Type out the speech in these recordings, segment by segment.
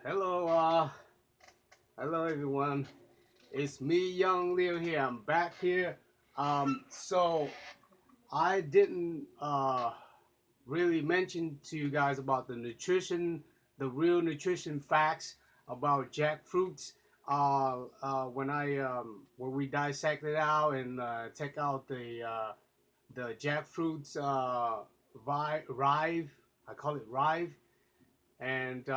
Hello, hello everyone. It's me, Young Leo here. I'm back here. So I didn't really mention to you guys about the nutrition, the real nutrition facts about jackfruits. When we dissect it out and take out the jackfruits rive, I call it rive, and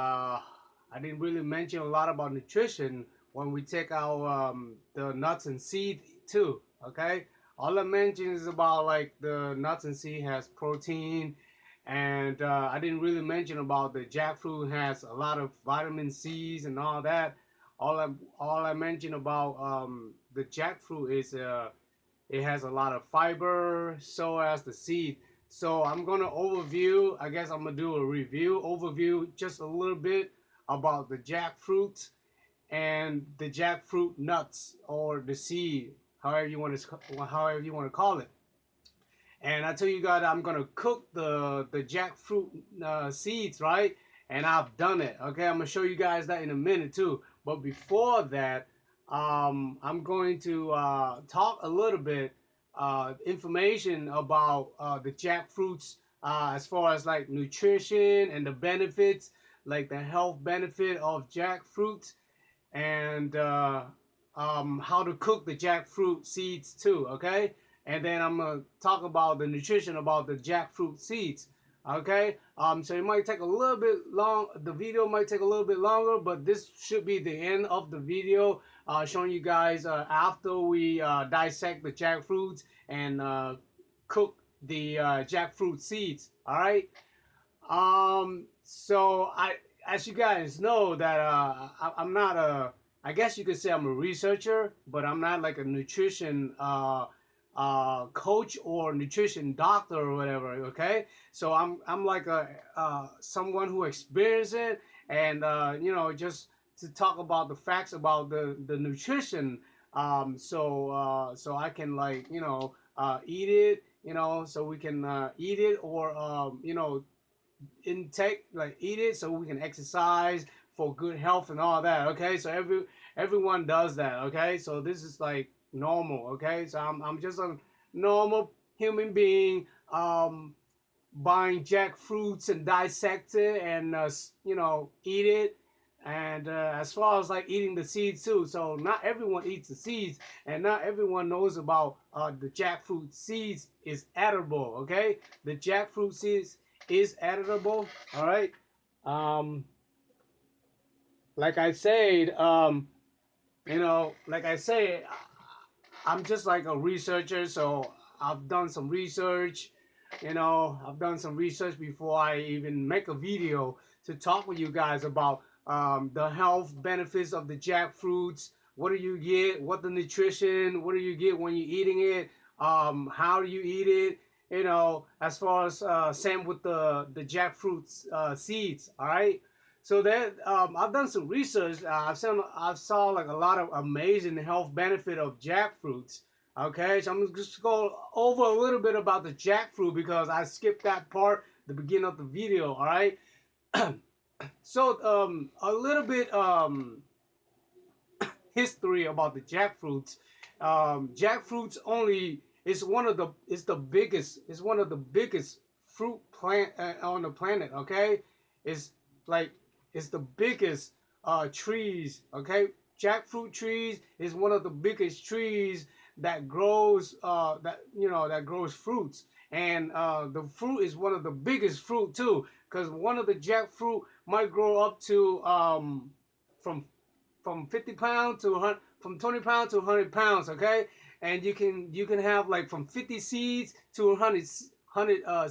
I didn't really mention a lot about nutrition when we take out the nuts and seed too. Okay, all I mentioned is about like the nuts and seed has protein, and I didn't really mention about the jackfruit has a lot of vitamin C's and all that. All I mentioned about the jackfruit is it has a lot of fiber, so as the seed. So I'm gonna overview. I guess I'm gonna do a review, overview, just a little bit about the jackfruit and the jackfruit nuts or the seed, however you want to call it. And I tell you guys, I'm gonna cook the jackfruit seeds, right? And I've done it. Okay, I'm gonna show you guys that in a minute too. But before that, I'm going to talk a little bit information about the jackfruits as far as like nutrition and the benefits, like the health benefit of jackfruits and how to cook the jackfruit seeds too. Okay, and then I'm gonna talk about the nutrition about the jackfruit seeds. Okay, so it might take a little bit long. The video might take a little bit longer, but this should be the end of the video, showing you guys after we dissect the jackfruits and cook the jackfruit seeds. All right. So as you guys know, that I'm not a, I guess you could say I'm a researcher, but I'm not like a nutrition coach or nutrition doctor or whatever. Okay, so I'm like a someone who experienced it, and just to talk about the facts about the nutrition. So I can like eat it. So we can eat it or intake, like eat it so we can exercise for good health and all that. Okay, so everyone does that. Okay, so this is like normal. Okay, so I'm just a normal human being buying jackfruits and dissect it and eat it. And as far as like eating the seeds too, so not everyone eats the seeds, and not everyone knows about the jackfruit seeds is edible. Okay, the jackfruit seeds is editable. All right. Um, like I said, like I say, I'm just like a researcher, so I've done some research. I've done some research before I even make a video to talk with you guys about the health benefits of the jackfruits. What do you get? What the nutrition? What do you get when you're eating it? How do you eat it? As far as same with the jackfruit seeds. All right. So that I've done some research. I saw like a lot of amazing health benefit of jackfruits. Okay, so I'm just go over a little bit about the jackfruit because I skipped that part, the beginning of the video. All right, so a little bit history about the jackfruits. Jackfruits only is one of the it's the biggest it's one of the biggest fruit plant on the planet. Okay, it's like it's the biggest trees. Okay, jackfruit trees is one of the biggest trees that grows that grows fruits, and the fruit is one of the biggest fruit too, because one of the jackfruit might grow up to from 50 pounds to 100, from 20 pounds to 100 pounds. Okay, and you can have like from 50 seeds to 100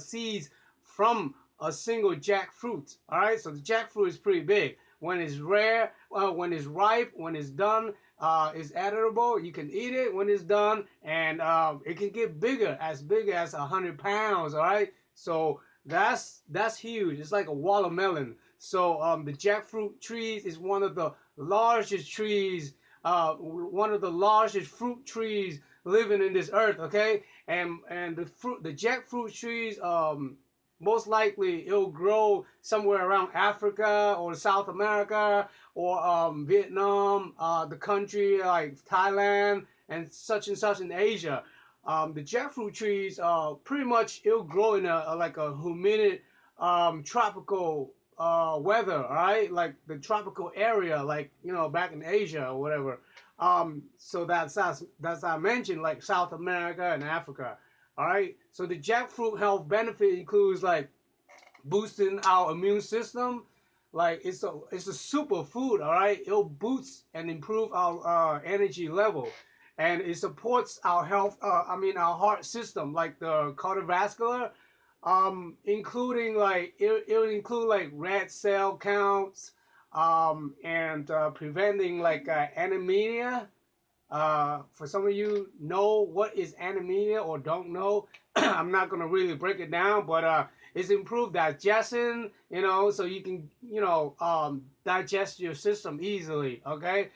seeds from a single jackfruit. All right, so the jackfruit is pretty big. When it's rare, when it's ripe, when it's done, it's editable. You can eat it when it's done, and it can get big as 100 pounds. All right, so that's huge. It's like a watermelon. So the jackfruit trees is one of the largest trees, one of the largest fruit trees living in this earth. Okay, and the jackfruit trees most likely it'll grow somewhere around Africa or South America or Vietnam, the country like Thailand and such in Asia. The jackfruit trees, pretty much it'll grow in a like a humid, tropical weather, all right, like the tropical area, like back in Asia or whatever. So that's I mentioned like South America and Africa. All right. So the jackfruit health benefit includes like boosting our immune system. Like it's a super food. All right. It'll boost and improve our energy level, and it supports our health. I mean our heart system, like the cardiovascular, including like it'll include like red cell counts, and preventing like anemia. For some of you know what is anemia or don't know, I'm not gonna really break it down, but it's improved digestion, so you can, digest your system easily. Okay,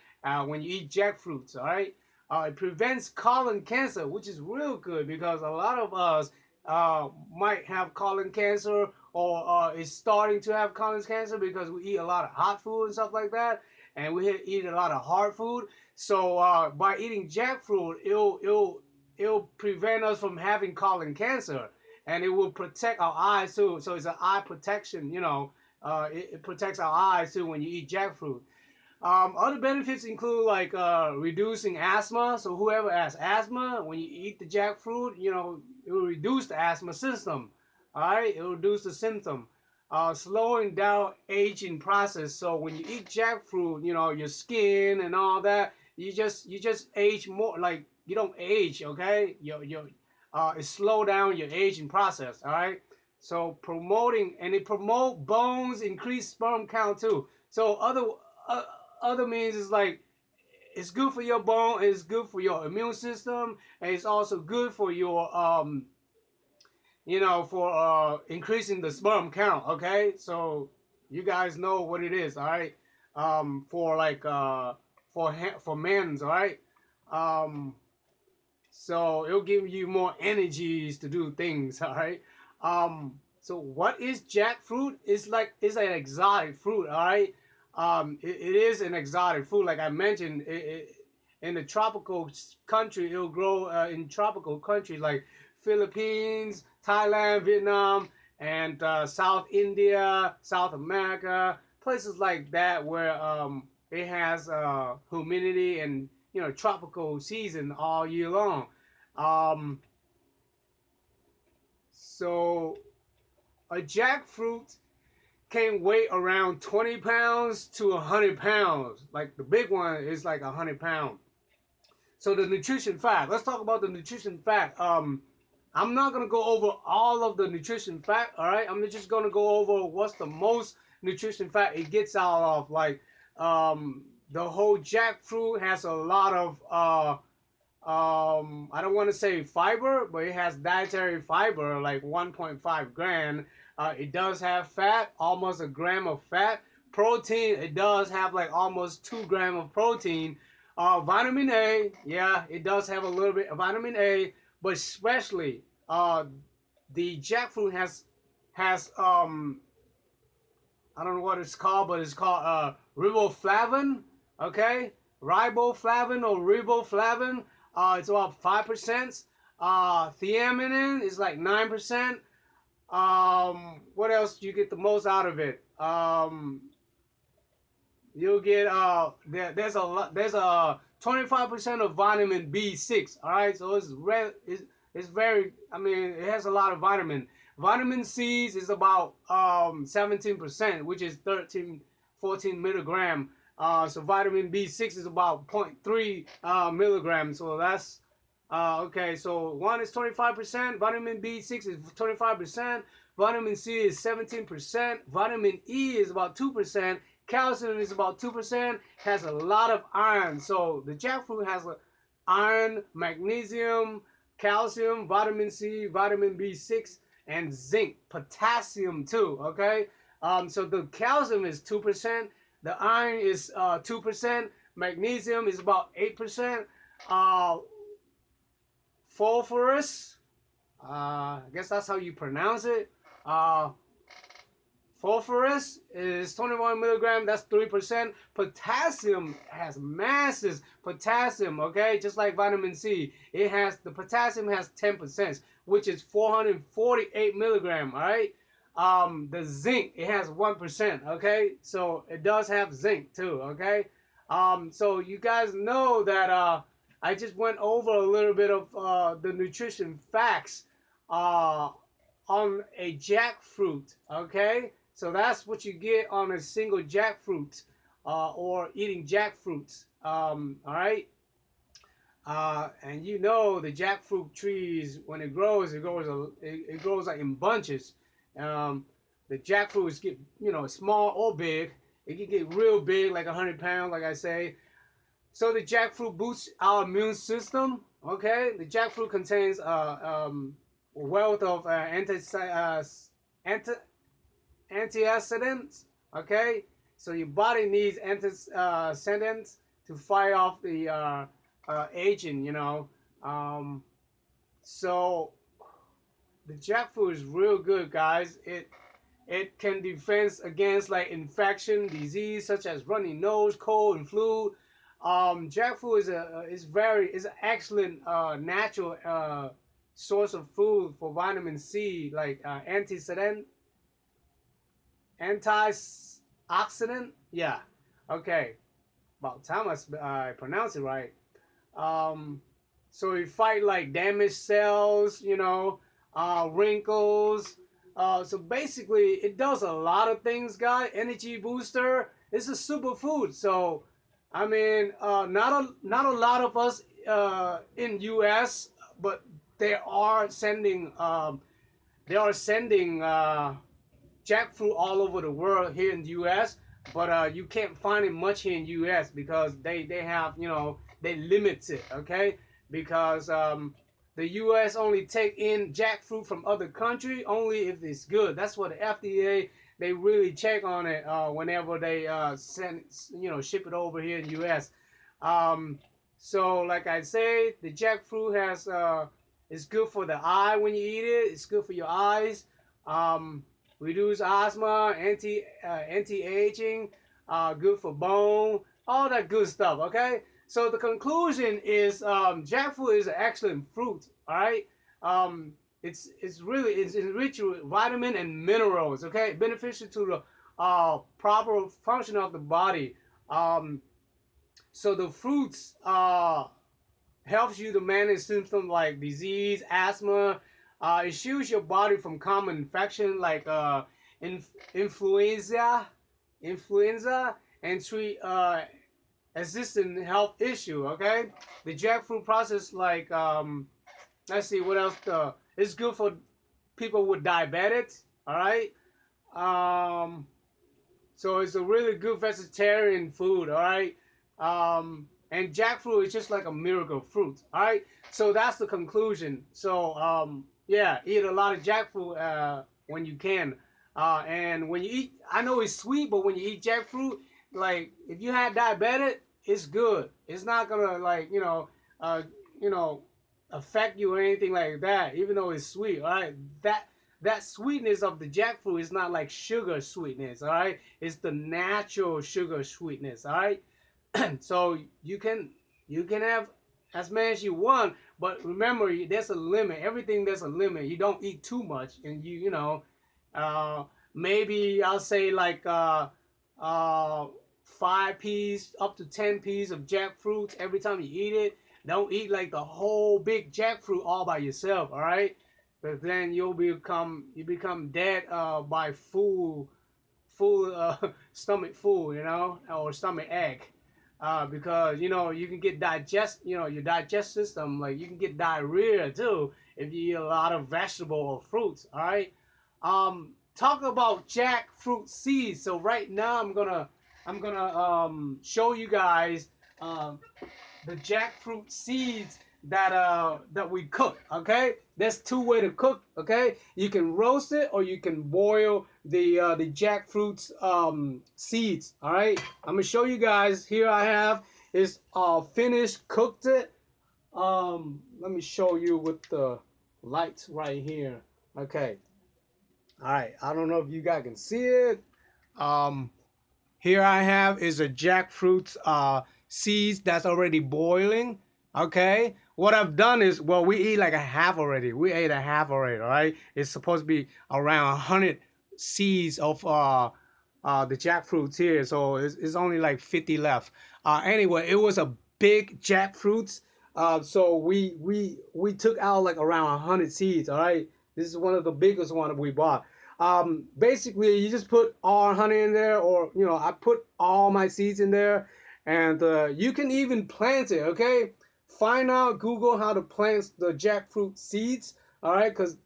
when you eat jackfruits, all right. It prevents colon cancer, which is real good because a lot of us might have colon cancer or is starting to have colon cancer because we eat a lot of hot food and stuff like that, and we eat a lot of hard food. So by eating jackfruit, it'll prevent us from having colon cancer, and it will protect our eyes too. So it's an eye protection. It protects our eyes too when you eat jackfruit. Other benefits include like reducing asthma. So whoever has asthma, when you eat the jackfruit, it will reduce the asthma system. All right, it will reduce the symptom. Slowing down aging process. So when you eat jackfruit, your skin and all that, you just age more. Like you don't age, okay? It slow down your aging process. All right. So it promote bones, increase sperm count too. So uh, other means is like it's good for your bone, it's good for your immune system, and it's also good for your for increasing the sperm count. Okay, so you guys know what it is, all right? For like for men's, all right? Um, so it'll give you more energies to do things, all right? So what is jackfruit? It's an exotic fruit, all right? It is an exotic fruit, like I mentioned. In the tropical country, it'll grow in tropical countries like Philippines, Thailand, Vietnam, and South India, South America, places like that where it has humidity and tropical season all year long. Um, so a jackfruit can weigh around 20 pounds to 100 pounds. Like the big one is like 100 pounds. So the nutrition fact. Let's talk about the nutrition fact. I'm not gonna go over all of the nutrition fact. All right, I'm just gonna go over what's the most nutrition fact it gets out of. Like, the whole jackfruit has a lot of I don't want to say fiber, but it has dietary fiber like 1.5 gram. It does have fat, almost a gram of fat. Protein, it does have like almost 2 grams of protein. Vitamin A, yeah, it does have a little bit of vitamin A, but especially the jackfruit has I don't know what it's called, but it's called riboflavin. Okay, riboflavin or riboflavin. It's about 5%. Theanine is like 9%. What else do you get the most out of it? You'll get there's a 25% of vitamin B6. All right, so it's very, I mean, it has a lot of vitamin. Vitamin C's is about 17%, which is 14 milligram. So vitamin B6 is about zero point 0.3 milligrams. So that's okay. So one is 25%. Vitamin B6 is 25%. Vitamin C is 17%. Vitamin E is about 2%. Calcium is about 2%. Has a lot of iron. So the jackfruit has iron, magnesium, calcium, vitamin C, vitamin B6, and zinc, potassium too. Okay. So the calcium is 2%. The iron is 2%. Magnesium is about 8%. Uh, Phosphorus, I guess that's how you pronounce it. Uh, Phosphorus is 21 milligram. That's 3%. Potassium has masses. Potassium, okay, just like vitamin C, it has the potassium has 10%, which is 448 milligram. All right. The zinc, it has 1%. Okay, so it does have zinc too. Okay. So you guys know that I just went over a little bit of the nutrition facts uh, on a jackfruit. Okay, so that's what you get on a single jackfruit or eating jackfruits. All right. And you know the jackfruit trees, when it grows like in bunches. Um, the jackfruits get, small or big. It can get real big, like 100 pounds, like I say. So the jackfruit boosts our immune system. Okay, the jackfruit contains a wealth of anti antioxidants. Okay, so your body needs antioxidants to fight off the aging. Um, so the jackfruit is real good, guys. It can defend against like infection, disease such as runny nose, cold, and flu. Jackfruit is an excellent natural source of food for vitamin C, like antioxidant. Yeah. Okay. About time I pronounce it right. Um, so we fight like damaged cells, wrinkles. So basically, it does a lot of things, guy. Energy booster. It's a superfood. So, I mean, not a lot of us in U.S., but they are sending jackfruit all over the world here in the U.S. But you can't find it much here in the U.S. because they have they limit it, okay? Because the U.S. only take in jackfruit from other country only if it's good. That's what the FDA, they really check on it whenever they send ship it over here in the U.S. Um, so like I say, the jackfruit has it's good for the eye when you eat it. It's good for your eyes. Um, Reduce asthma, anti-aging, good for bone, all that good stuff. Okay, so the conclusion is jackfruit is an excellent fruit. All right, it's enriched with vitamin and minerals. Okay, beneficial to the proper function of the body. Um, so the fruits helps you to manage symptoms like disease, asthma. It shields your body from common infection like influenza, and treat existing health issue. Okay, the jackfruit process, like let's see what else. It's good for people with diabetes. All right. Um, so it's a really good vegetarian food, all right? And jackfruit is just like a miracle fruit, all right? So that's the conclusion. So yeah, eat a lot of jackfruit when you can. And when you eat, I know it's sweet, but when you eat jackfruit, like if you had diabetes, it's good. It's not gonna like uh, you know, affect you or anything like that. Even though it's sweet, all right? That sweetness of the jackfruit is not like sugar sweetness, all right? It's the natural sugar sweetness, all right? So you can have as many as you want, but remember there's a limit. Everything there's a limit. You don't eat too much, and uh, maybe I'll say like 5 peas up to 10 peas of jackfruit every time you eat it. Don't eat like the whole big jackfruit all by yourself, all right? But then you become dead by full stomach full, or stomach ache, because you can get your digestive system, like you can get diarrhea too if you eat a lot of vegetable or fruits. All right. Talk about jackfruit seeds. So right now I'm gonna show you guys um, the jackfruit seeds that we cook. Okay, there's two way to cook. Okay, you can roast it or you can boil the jackfruit seeds. All right, I'm gonna show you guys. Here I have is finished cooked it. Let me show you with the lights right here. Okay, All right, I don't know if you guys can see it. Um, Here I have is a jackfruit seeds that's already boiling. Okay, what I've done is, well, we eat like a half already. We ate a half already. All right, it's supposed to be around 100 seeds of the jackfruits here, so it's only like 50 left. Anyway, it was a big jackfruits. So we took out like around 100 seeds. All right, this is one of the biggest one we bought. Basically, you just put all honey in there, or I put all my seeds in there, and you can even plant it. Okay, find out, Google how to plant the jackfruit seeds. All right, because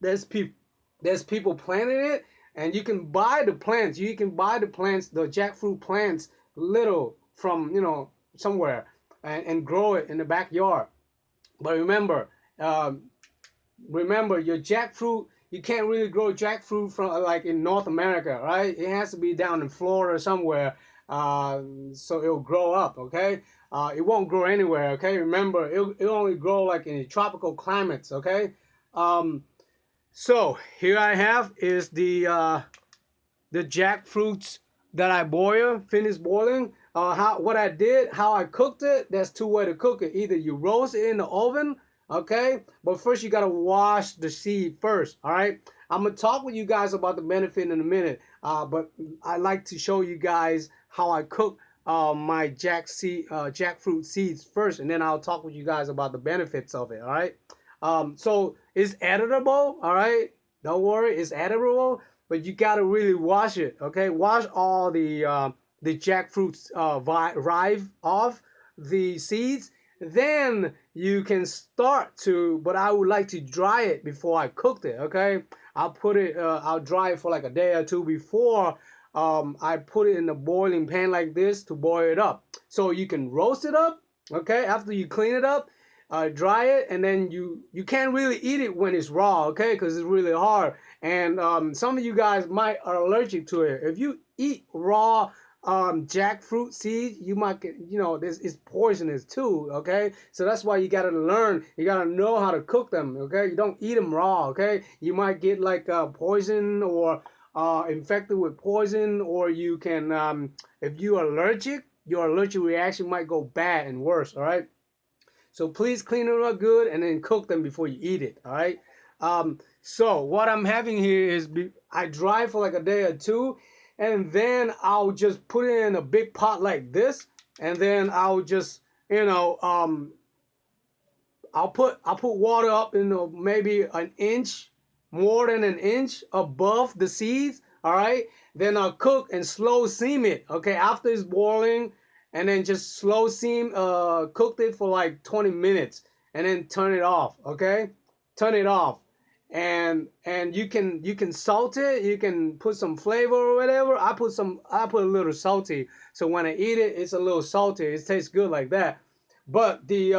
there's people planting it, and you can buy the plants. You can buy the jackfruit plants, little from somewhere, and grow it in the backyard. But um, remember your jackfruit, you can't really grow jackfruit from like in North America, right? It has to be down in Florida somewhere, so it'll grow up. Okay, it won't grow anywhere. Okay, remember it'll only grow like in tropical climates. Okay, um, so here I have is the jackfruits that I finished boiling. How I cooked it. There's two ways to cook it. Either you roast it in the oven, okay, but first you gotta wash the seed first. All right, I'm gonna talk with you guys about the benefit in a minute. But I like to show you guys how I cook my jackfruit seeds first, and then I'll talk with you guys about the benefits of it. All right. So it's editable. All right. Don't worry, it's editable, but you gotta really wash it. Okay, wash all the jackfruits rive off the seeds. Then you can start to, but I would like to dry it before I cooked it. Okay, I'll dry it for like a day or two before I put it in the boiling pan like this to boil it up. So you can roast it up. Okay, after you clean it up, dry it, and then you can't really eat it when it's raw. Okay, because it's really hard, and some of you guys might are allergic to it. If you eat raw jackfruit seeds, you might get, this is poisonous too. Okay, so that's why you gotta learn. You gotta know how to cook them. Okay, you don't eat them raw. Okay, you might get like poison, or infected with poison, or you can, if you're allergic, your allergic reaction might go bad and worse. All right. So please clean it up good and then cook them before you eat it. All right. So what I'm having here is I dry for like a day or two, and then I'll just put it in a big pot like this, and then I'll just I'll put water up in maybe an inch, more than an inch above the seeds. All right. Then I'll cook and slow steam it. Okay. After it's boiling, and then just slow steam, cooked it for like 20 minutes, and then turn it off. Okay. Turn it off. And you can salt it. You can put some flavor or whatever. I put a little salty. So when I eat it, it's a little salty. It tastes good like that. But the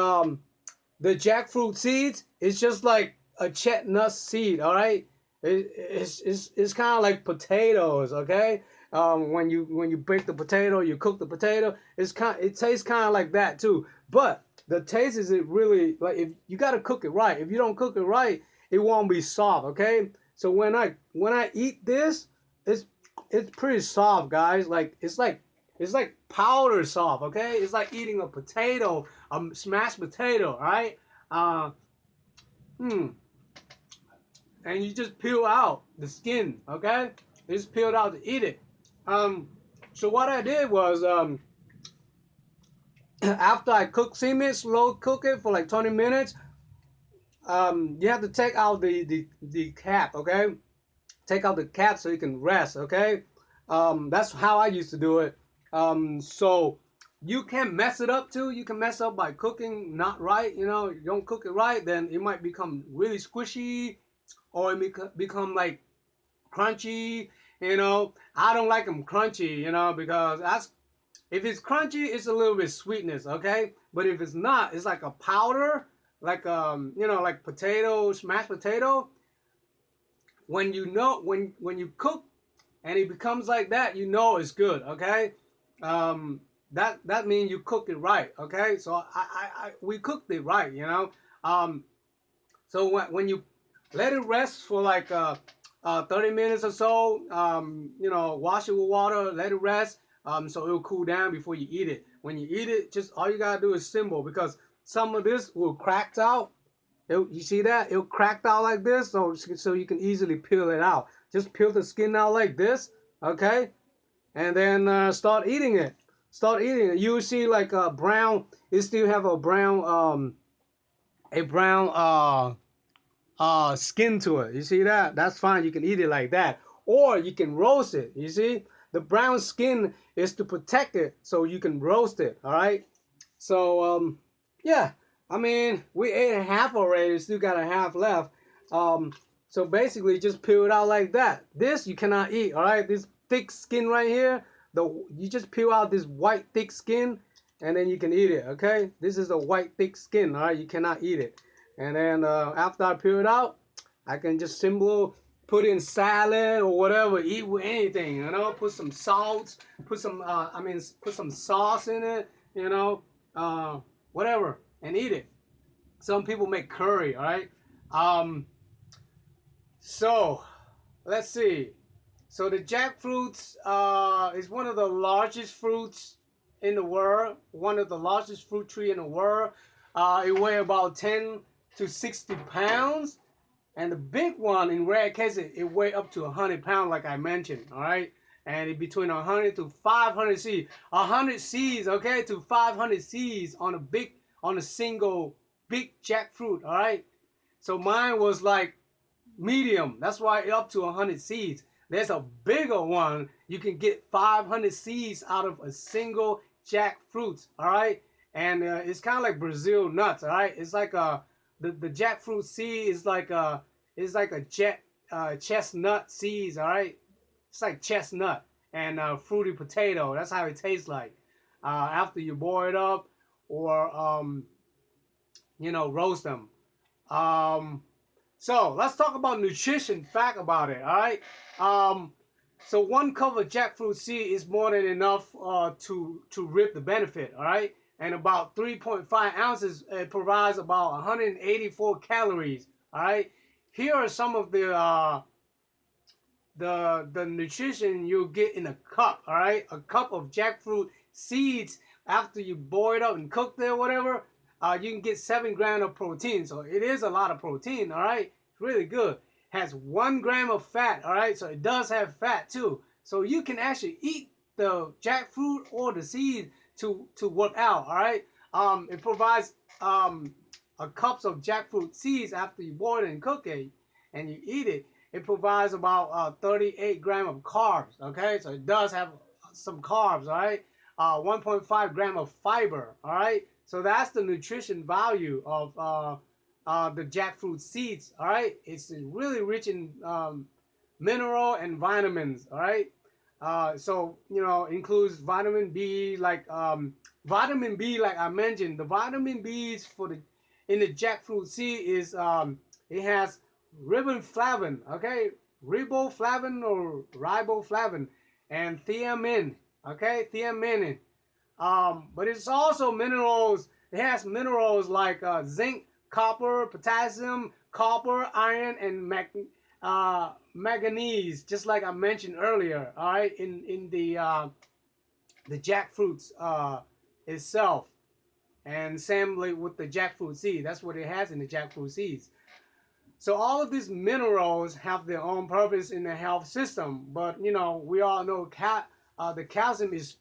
jackfruit seeds, it's just like a chestnut seed. All right, it's kind of like potatoes. Okay, when you bake the potato, you cook the potato. It tastes kind of like that too. But the taste is, it really, like, if you gotta cook it right. If you don't cook it right, it won't be soft. Okay, so when I eat this, it's it's pretty soft, guys. Like it's like powder soft. Okay, it's like eating a potato, smashed potato, right? Uh, hmm. And you just peel out the skin. Okay, you just peeled out to eat it. Um, so what I did was, after I steam it, slow cook it for like 20 minutes. You have to take out the cap. Okay, take out the cap so you can rest. Okay, that's how I used to do it. So you can mess it up too. You can mess up by cooking not right. You don't cook it right, then it might become really squishy, or it become like crunchy. I don't like them crunchy. Because if it's crunchy, it's a little bit sweetness. Okay, but if it's not, it's like a powder, like like mashed potato. When you cook and it becomes like that, it's good. Okay, that means you cook it right. Okay, so we cooked it right. Um, so when you let it rest for like 30 minutes or so. You know, wash it with water, let it rest, so it'll cool down before you eat it. When you eat it, just all you gotta do is simple, because some of this will crack out. You see that? It'll crack out like this, so you can easily peel it out. Just peel the skin out like this, okay? And then start eating it. Start eating it. You see like a brown. It still have a brown skin to it. You see that? That's fine. You can eat it like that, or you can roast it. You see, the brown skin is to protect it, so you can roast it. All right. So yeah, I mean, we ate a half already. Still got a half left. Um, so basically, just peel it out like that. This you cannot eat. All right, this thick skin right here. You just peel out this white thick skin, and then you can eat it. Okay, this is a white thick skin. All right, you cannot eat it. And then after I peel it out, I can just simply put in salad or whatever. Eat with anything. You know, put some salt. Put some sauce in it. You know, uh, whatever, and eat it. Some people make curry, all right? Um, so let's see. So the jackfruits is one of the largest fruits in the world, one of the largest fruit tree in the world. It weighs about 10 to 60 pounds. And the big one, in rare cases, it weigh up to 100 pounds, like I mentioned, all right? And it between 100 to 500 seeds. 100 seeds, okay, to 500 seeds on a single big jackfruit, all right? So mine was like medium. That's why up to 100 seeds. There's a bigger one. You can get 500 seeds out of a single jackfruit. All right, and it's kind of like Brazil nuts. All right, it's like the jackfruit seed is like a chestnut seeds. All right, it's like chestnut and fruity potato. That's how it tastes like after you boil it up or roast them. Um, so let's talk about nutrition fact about it. All right. Um, so one cup of jackfruit seed is more than enough to reap the benefit. All right. And about 3.5 ounces provides about 184 calories. All right. Here are some of the nutrition you'll get in a cup. All right, a cup of jackfruit seeds after you boil it up and cooked it or whatever. You can get 7 grams of protein, so it is a lot of protein. All right, it's really good. Has 1 gram of fat. All right, so it does have fat too. So you can actually eat the jackfruit or the seed to work out. All right, it provides a cups of jackfruit seeds after you boil it and cook it, and you eat it. It provides about 38 grams of carbs. Okay, so it does have some carbs. All right, 1.5 gram of fiber. All right, so that's the nutrition value of the jackfruit seeds. All right, it's really rich in mineral and vitamins. All right, so includes vitamin B, like vitamin B, like I mentioned. The vitamin B's for the in the jackfruit seed is it has riboflavin, okay, riboflavin or riboflavin, and thiamine, okay, thiamine. But it's also minerals. It has minerals like zinc, copper, potassium, copper, iron, and manganese, just like I mentioned earlier. All right, in the jackfruits itself, and same like with the jackfruit seed. That's what it has in the jackfruit seeds. So all of these minerals have their own purpose in the health system, but we all know the calcium is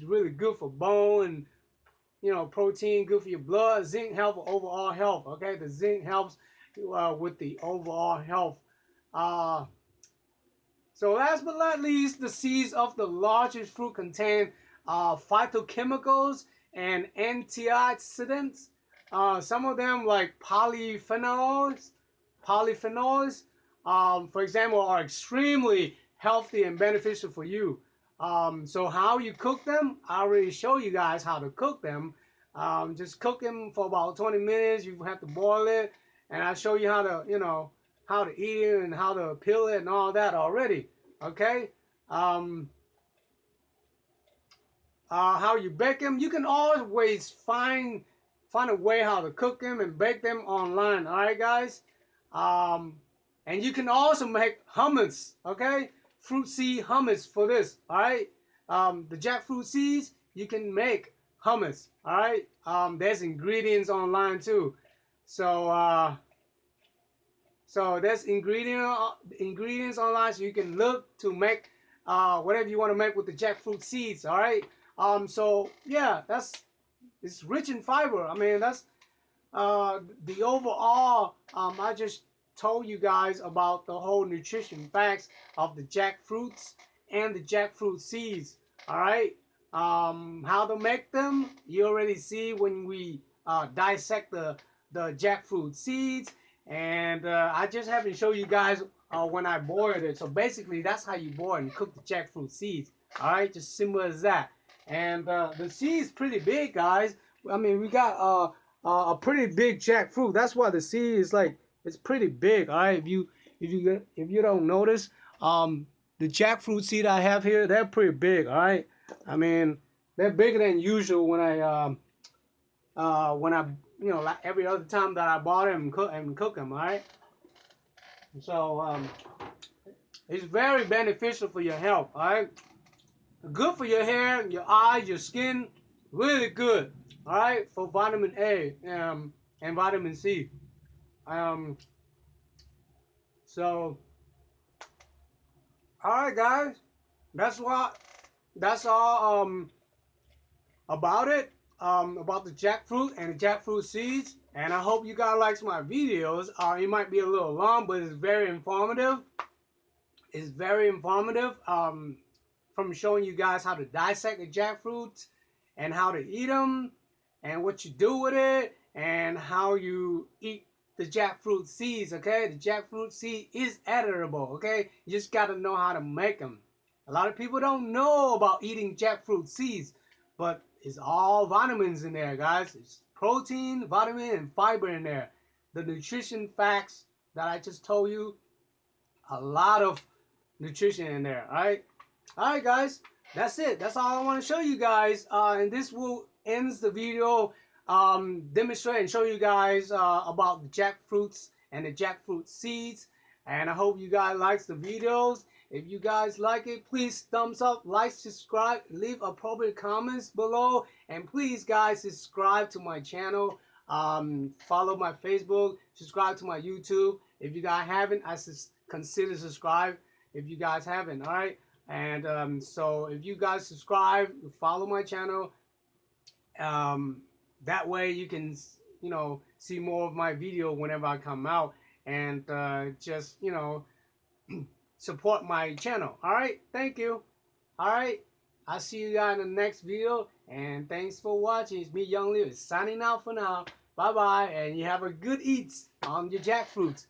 really good for bone, and protein good for your blood. Zinc helps for overall health. Okay, the zinc helps with the overall health. Uh, so last but not least, the seeds of the largest fruit contain phytochemicals and antioxidants. Some of them, like polyphenols, for example, are extremely healthy and beneficial for you. So how you cook them, I already show you guys how to cook them. Just cook them for about 20 minutes. You have to boil it, and I show you how to eat it and how to peel it and all that already. Okay. Um, how you bake them? You can always find a way how to cook them and bake them online. All right, guys. Um, And you can also make hummus, okay? Fruit seed hummus for this, all right? The jackfruit seeds, you can make hummus, all right? There's ingredients online too. So, there's ingredients online, so you can look to make whatever you want to make with the jackfruit seeds, all right? So yeah, it's rich in fiber. I mean, that's the overall, I just told you guys about the whole nutrition facts of the jackfruits and the jackfruit seeds. All right, how to make them, you already see when we dissect the jackfruit seeds, and I just haven't shown you guys when I boiled it. So basically, that's how you boil and cook the jackfruit seeds. All right, just simple as that. And the seed's pretty big, guys. I mean, we got a pretty big jackfruit. That's why the seed is like it's pretty big. All right, if you don't notice, the jackfruit seed I have here, they're pretty big. All right, I mean they're bigger than usual when I like every other time that I bought them and cook them. All right, so it's very beneficial for your health. All right, good for your hair, your eyes, your skin. Really good. All right, for vitamin A and vitamin C. Um, so, all right, guys, that's what that's all about it. About the jackfruit and the jackfruit seeds. And I hope you guys like my videos. It might be a little long, but it's very informative. It's very informative. From showing you guys how to dissect the jackfruits and how to eat them and what you do with it and how you eat the jackfruit seeds, okay? The jackfruit seed is editable, okay? You just got to know how to make them. A lot of people don't know about eating jackfruit seeds, but it's all vitamins in there, guys. It's protein, vitamin, and fiber in there. The nutrition facts that I just told you, a lot of nutrition in there, all right, guys, that's it. That's all I want to show you guys. And this will ends the video. Demonstrate and show you guys about the jackfruits and the jackfruit seeds. And I hope you guys likes the videos. If you guys like it, please thumbs up, like, subscribe, leave appropriate comments below, and please, guys, subscribe to my channel. Follow my Facebook, subscribe to my YouTube. If you guys haven't, consider subscribe. If you guys haven't, all right. And so if you guys subscribe, follow my channel. Um, that way you can, see more of my video whenever I come out, and just, support my channel. All right. Thank you. All right. I'll see you guys in the next video. And thanks for watching. It's me, Young Leo, signing out for now. Bye bye. And you have a good eats on your jackfruits.